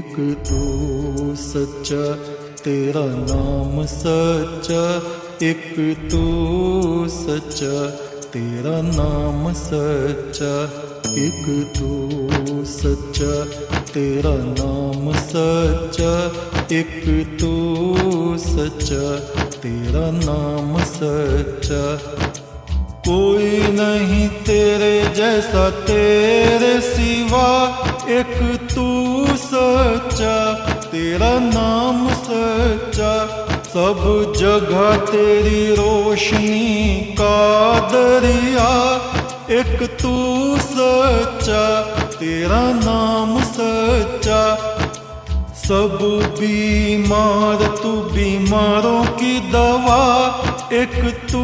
एक तू सच्चा तेरा नाम सच्चा, एक तू सच्चा तेरा नाम सच्चा, एक तू सच्चा तेरा नाम सच्चा, एक तू सच्चा तेरा नाम सच्चा। कोई नहीं तेरे जैसा तेरे सिवा, एक तू सच्चा तेरा नाम सच्चा। सब जगह तेरी रोशनी का दरिया, एक तू सच्चा तेरा नाम सच्चा। सब बीमार तू बीमारों की दवा, एक तू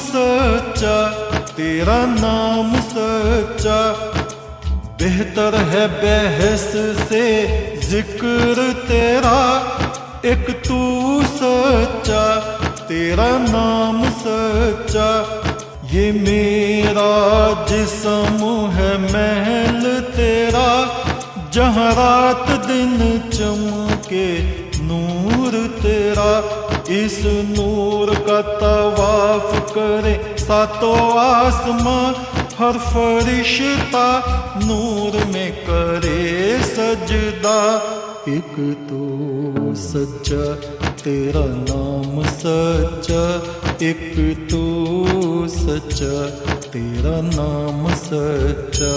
सच्चा तेरा नाम सच्चा। बेहतर है बहस से जिक्र तेरा, एक तू सच्चा तेरा नाम सच्चा। ये मेरा जिस्म है महल तेरा, जहाँ रात दिन चमके नूर तेरा। इस नूर का तवाफ करे सातों आसमां, हर फरिश्ता नूर में करे सजदा। एक तो सच्चा तेरा नाम सच्चा, एक तो सच्चा तेरा नाम सच्चा।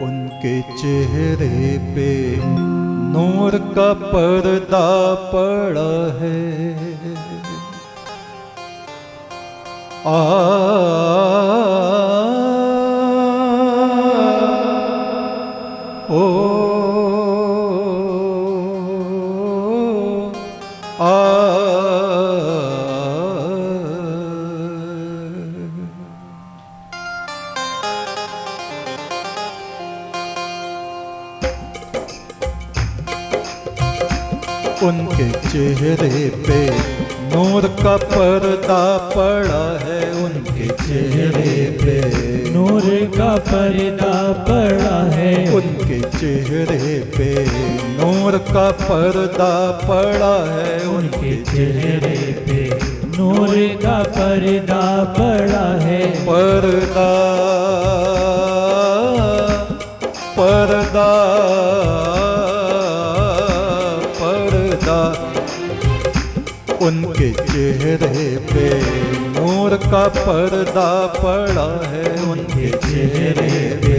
उनके चेहरे पे नूर का पर्दा पड़ा है, उनके चेहरे पे नूर का पर्दा पड़ा है, उनके चेहरे पे नूर का पर्दा पड़ा है, उनके चेहरे पे नूर का पर्दा पड़ा है, उनके चेहरे पे नूर का पर्दा पड़ा है। पर्दा पर्दा उनके चेहरे पे नूर का पर्दा पड़ा है, उनके चेहरे पे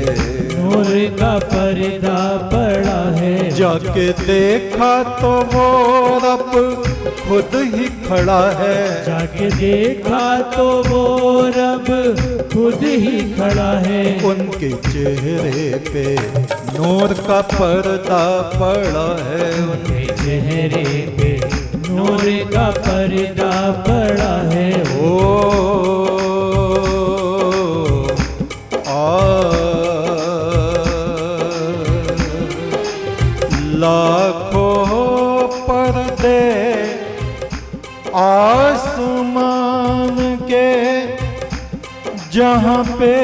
नूर का पर्दा पड़ा है। जाके देखा तो वो रब खुद ही खड़ा है, जाके देखा तो वो रब खुद ही खड़ा है। उनके चेहरे पे नूर का पर्दा पड़ा है, उनके चेहरे पे नूर का पर्दा पड़ा है। लाखों पर्दे आसमान के, जहाँ पे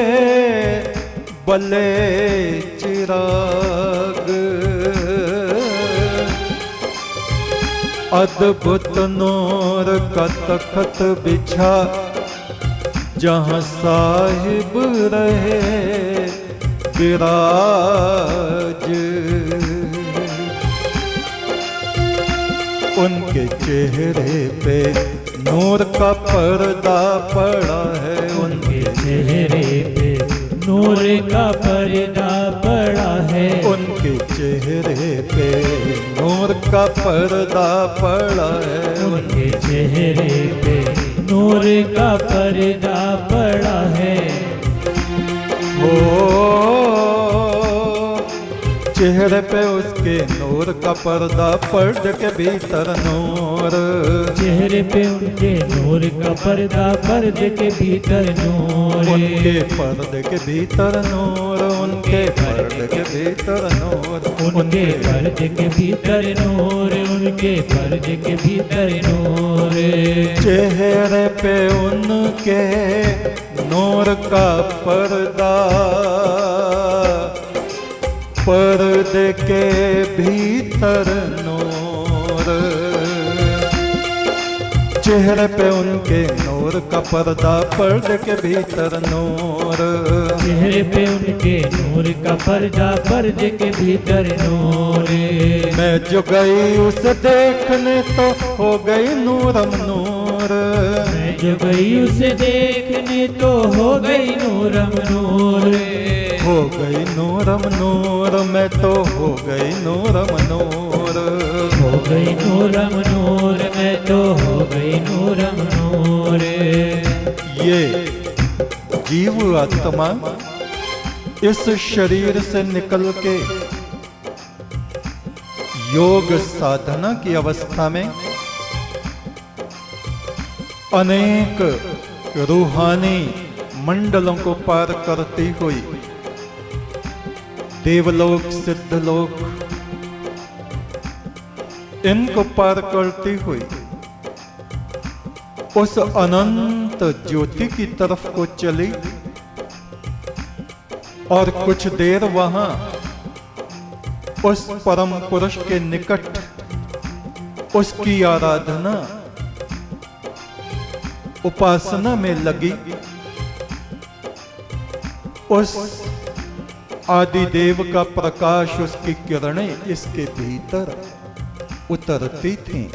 बले चिराग, अद्भुत नूर का तख्त बिछा, जहाँ साहिब रहे विराज। उनके चेहरे पे नूर का पर्दा पड़ा है, उनके चेहरे पे नूर का पर्दा पड़ा है। उनके चेहरे पे नूर का पर्दा पड़ा है, उनके चेहरे पे नूर का पर्दा पड़ा है। चेहरे पे उसके नूर का पर्दा, पर्दे के भीतर नूर। चेहरे पे उनके नूर का पर्दा, पर्दे के भीतर नूर। उनके पर्दे के भीतर नूर, उनके पर्दे के भीतर नूर, उनके पर्दे के भीतर नूर, उनके पर्दे के भीतर नूर। चेहरे पे उनके नूर का पर्दा, पर्दे के भीतर नूर, चेहरे पे उनके नूर का पर्दा, पर्दे के भीतर नूर। चेहरे पे उनके नूर का पर्दा, पर्दे के भीतर नूर। मैं जो गई उसे देखने तो हो गई नूरम नूर। मैं जो गई उसे देखने तो हो गई नूरम नूर। हो गई नूरम नूर, मैं तो हो गई नूरम नूर। हो गई नूरम नूर, मैं तो हो गई नूरम नूर। ये जीव आत्मा इस शरीर से निकल के योग साधना की अवस्था में अनेक रूहानी मंडलों को पार करती हुई देवलोक, सिद्धलोक, इनको पार करती हुई उस अनंत ज्योति की तरफ को चली और कुछ देर वहां उस परम पुरुष के निकट उसकी आराधना, उपासना में लगी। उस आदिदेव का प्रकाश, उसकी किरणें इसके भीतर उतरती थीं।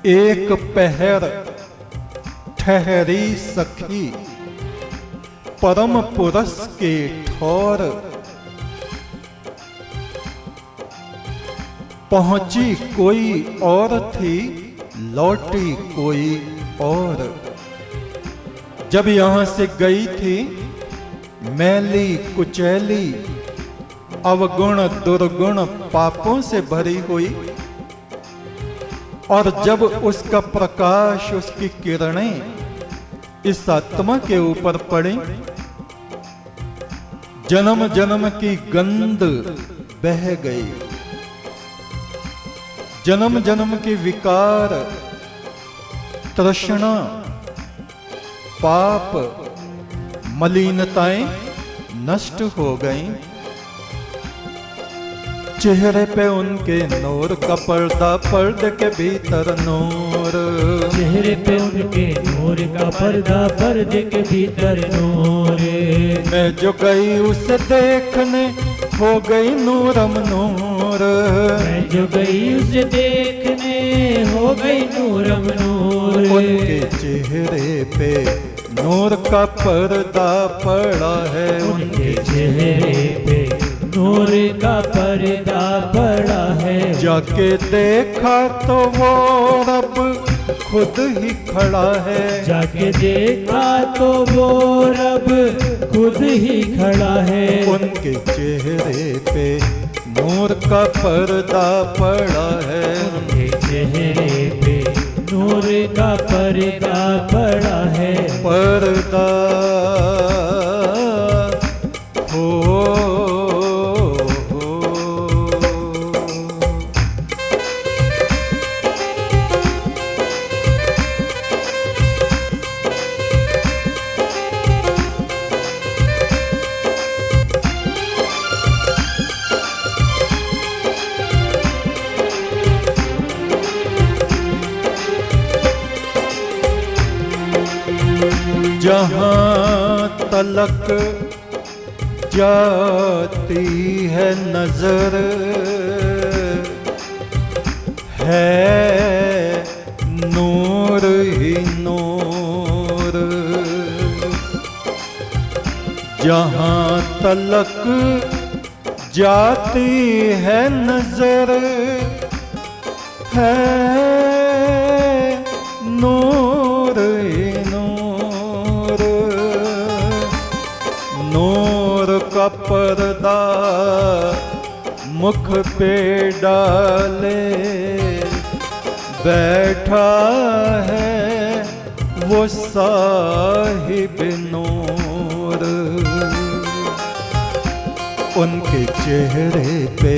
एक पहर ठहरी सखी परम पुरुष के ठौर, पहुंची कोई और थी, लौटी कोई और। जब यहां से गई थी मैली कुचैली, अवगुण दुर्गुण पापों से भरी हुई, और जब उसका प्रकाश, उसकी किरणें इस आत्मा के ऊपर पड़ी, जन्म जन्म की गंध बह गई, जन्म जन्म की विकार, तृष्णा, पाप, मलिनताएं नष्ट हो गईं। चेहरे पे उनके नूर का पर्दा, पर्दे के भीतर नूर। चेहरे पे उनके नूर का पर्दा, पर्दे के भीतर नूर। मैं जो गई उसे देखने हो गई नूरम नूर। मैं जो गई उसे देखने हो गई नूरम नूर। उनके चेहरे पे नूर का पर्दा पड़ा है, उनके चेहरे पे नूर का पर्दा पड़ा है। जाके देखा तो वो रब खुद ही खड़ा है। जाके देखा तो वो रब खुद ही खड़ा है। उनके चेहरे पे नूर का पर्दा पड़ा है। उनके चेहरे पे नूर का पर्दा पड़ा है। पर्दा हो जहाँ तलक जाती है नजर है नूर ही नूर। जहाँ तलक जाती है नजर है नूर ही नूर। नूर का पर्दा मुख पे डाले बैठा है वो साहिब नूर। उनके चेहरे पे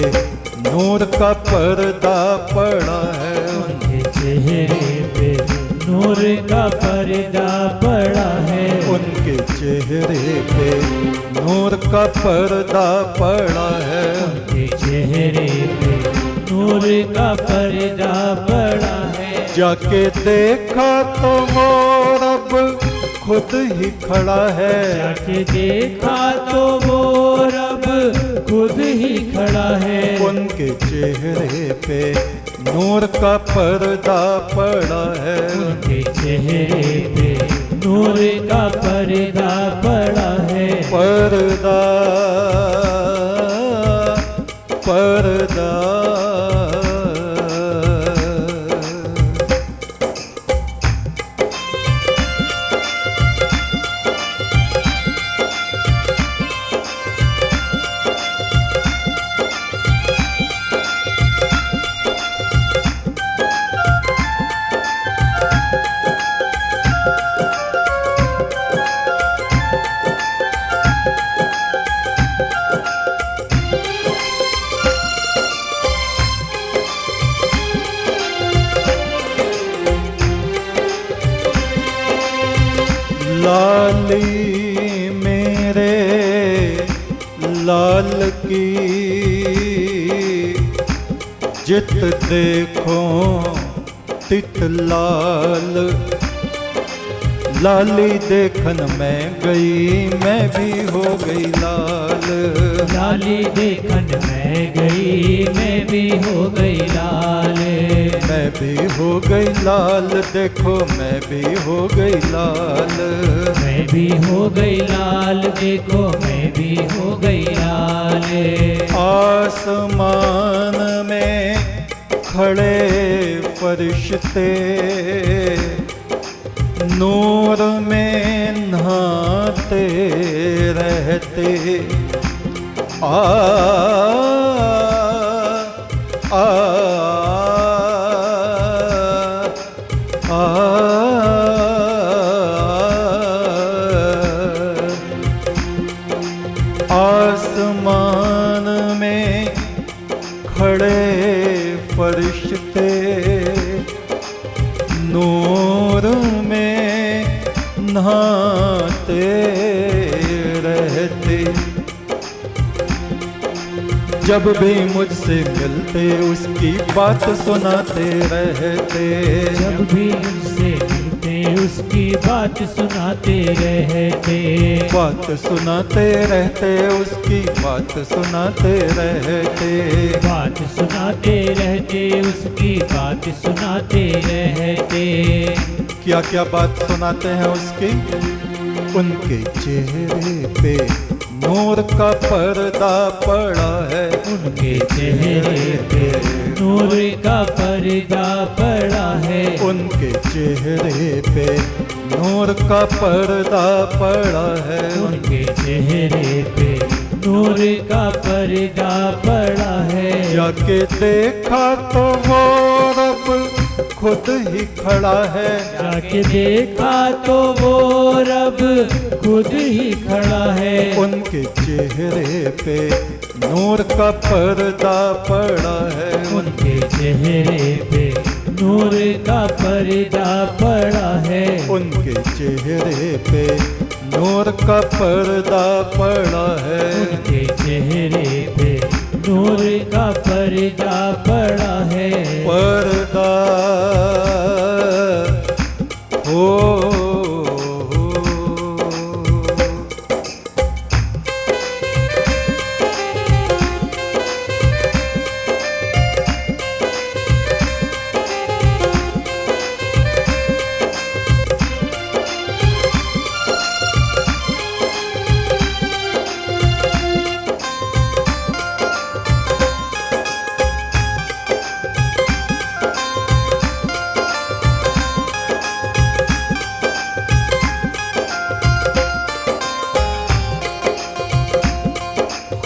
नूर का पर्दा पड़ा है। उनके चेहरे पे नूर का पर्दा पड़ा है। उनके चेहरे पे नूर का पर्दा पड़ा है। उनके चेहरे पे नूर का पर्दा पड़ा है। जाके देखा तो वो रब खुद ही खड़ा है। जाके देखा तो वो रब खुद ही खड़ा है। उनके चेहरे पे नूर का पर्दा पड़ा है। उनके चेहरे पे नूर का पर्दा पड़ा है। पर्दा पर्दा लाली मेरे लाल की जित देखो तित लाल। लाली देखन में गई मैं भी हो गई लाल। लाली देखन मैं गई मैं भी हो गई लाल। मैं भी हो गई लाल देखो मैं भी हो गई लाल। मैं भी हो गई लाल देखो मैं भी हो गई लाल। आसमान में खड़े फरिश्ते नूर में नहाते रहते। आ आ आसमान में खड़े फरिश्ते नूर में नहाते रहते। जब भी मुझसे मिलते उसकी बात सुनाते रहते। जब भी मुझसे मिलते उसकी बात सुनाते रहते। बात सुनाते रहते उसकी बात सुनाते रहते। बात सुनाते रहते उसकी बात सुनाते रहते। क्या क्या बात सुनाते हैं उसकी? उनके चेहरे पे नूर का पर्दा पड़ा है। उनके चेहरे पे नूर का पर्दा पड़ा है। उनके चेहरे पे नूर का पर्दा पड़ा है। उनके चेहरे पे नूर का पर्दा पड़ा है। जाके देखा तो वो रब खुद ही खड़ा है। जाके देखा तो वो रब खुद ही खड़ा है। उनके चेहरे पे नूर का पर्दा पड़ा है। उनके चेहरे पे नूर का पर्दा पड़ा है। उनके चेहरे पे नूर का पर्दा पड़ा है। उनके चेहरे पे नूर का पर्दा पड़ा है। पर्दा हो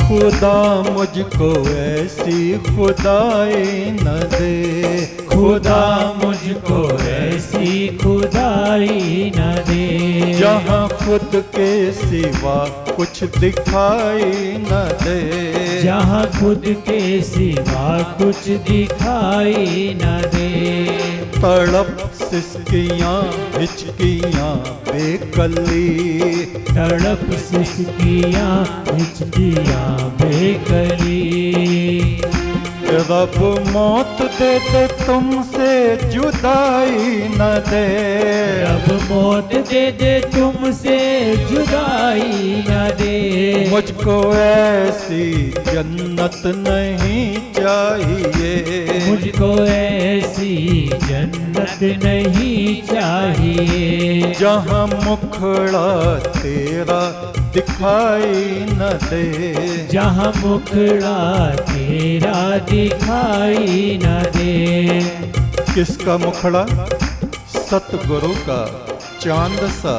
खुदा मुझको ऐसी खुदाई न दे। खुदा मुझको ऐसी खुदाई न दे। यहाँ खुद के सिवा कुछ दिखाई न दे, जहाँ खुद के सिवा कुछ दिखाई न दे। तड़प सिसकियाँ हिचकियाँ बेकली, तड़प सिसकियाँ हिचकियाँ बेकली। रब मौत दे दे तुमसे जुदाई न दे, रब मौत दे दे तुमसे जुदाई न दे। मुझको ऐसी जन्नत नहीं चाहिए, मुझको ऐसी जन्नत नहीं चाहिए, जहाँ मुखड़ा तेरा दिखाई न दे, जहाँ मुखड़ा तेरा दिखाई न दे। किसका मुखड़ा? सतगुरु का चांद सा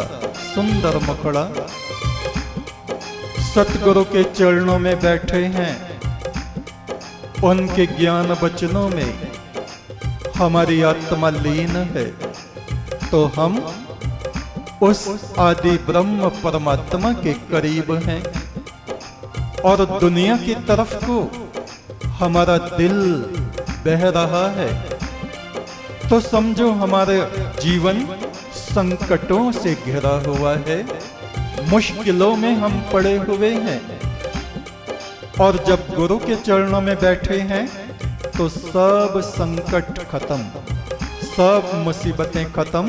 सुंदर मुखड़ा। सतगुरु के चरणों में बैठे हैं, उनके ज्ञान वचनों में हमारी आत्मा लीन है, तो हम उस आदि ब्रह्म परमात्मा के करीब हैं और दुनिया की तरफ को हमारा दिल बह रहा है, तो समझो हमारे जीवन संकटों से घिरा हुआ है, मुश्किलों में हम पड़े हुए हैं। और जब गुरु के चरणों में बैठे हैं तो सब संकट खत्म, सब मुसीबतें खत्म।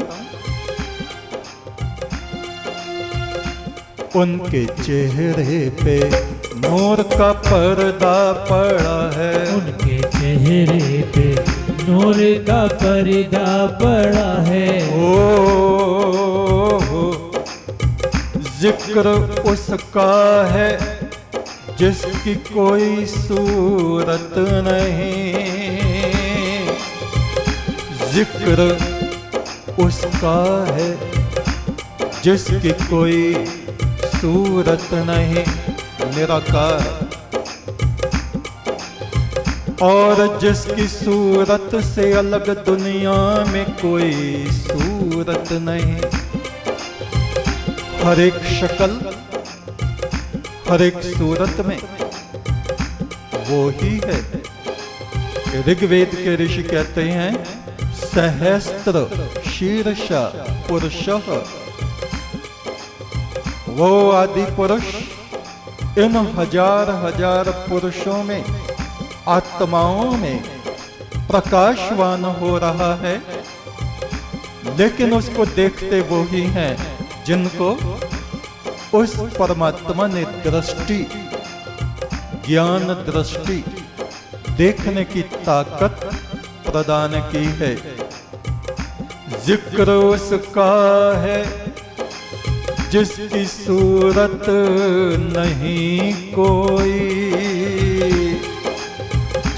उनके चेहरे पे नूर का पर्दा पड़ा है, उनके चेहरे पे नूर का पर्दा पड़ा है। जिक्र उसका है जिसकी कोई सूरत नहीं, जिक्र उसका है जिसकी कोई सूरत नहीं, निराकार। और जिसकी सूरत से अलग दुनिया में कोई सूरत नहीं। हर एक शक्ल, हर एक सूरत में वो ही है। ऋग्वेद के ऋषि कहते हैं सहस्त्र शीर्षा पुरुषः, वो आदि पुरुष इन हजार हजार पुरुषों में, आत्माओं में प्रकाशवान हो रहा है, लेकिन उसको देखते वो ही हैं जिनको उस परमात्मा ने दृष्टि, ज्ञान दृष्टि, देखने की ताकत प्रदान की है। जिक्र उसका है जिसकी सूरत नहीं कोई,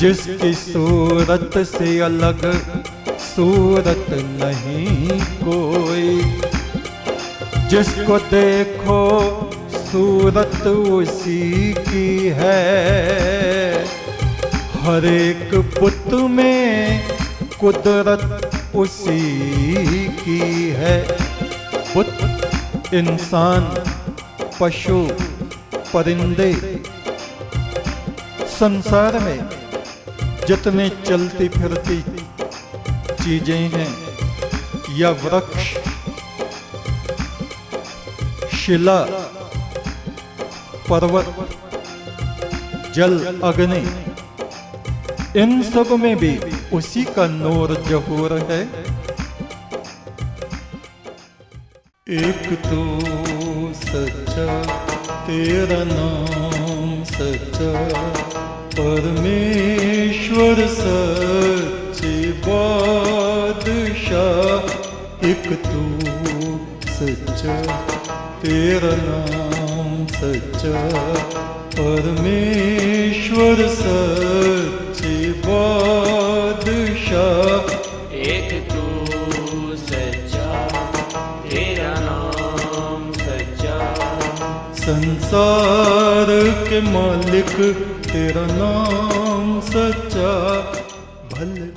जिसकी सूरत से अलग सूरत नहीं कोई। जिसको देखो सूरत उसी की है, हर एक पुत में कुदरत उसी की है। पुत इंसान, पशु, परिंदे, संसार में जितने चलती फिरती चीजें हैं, या वृक्ष, शिला, पर्वत, जल, अग्नि, इन सब में भी उसी का नूर जहूर है। एक तो सच्चा तेरा नाम सच्चा, परमेश्वर सच्चे बादशाह। एक तो सच्चा तेरा नाम सच्चा, परमेश्वर सच्चे बादशाह। एक तू सच्चा तेरा नाम सच्चा, संसार के मालिक तेरा नाम सच्चा। भले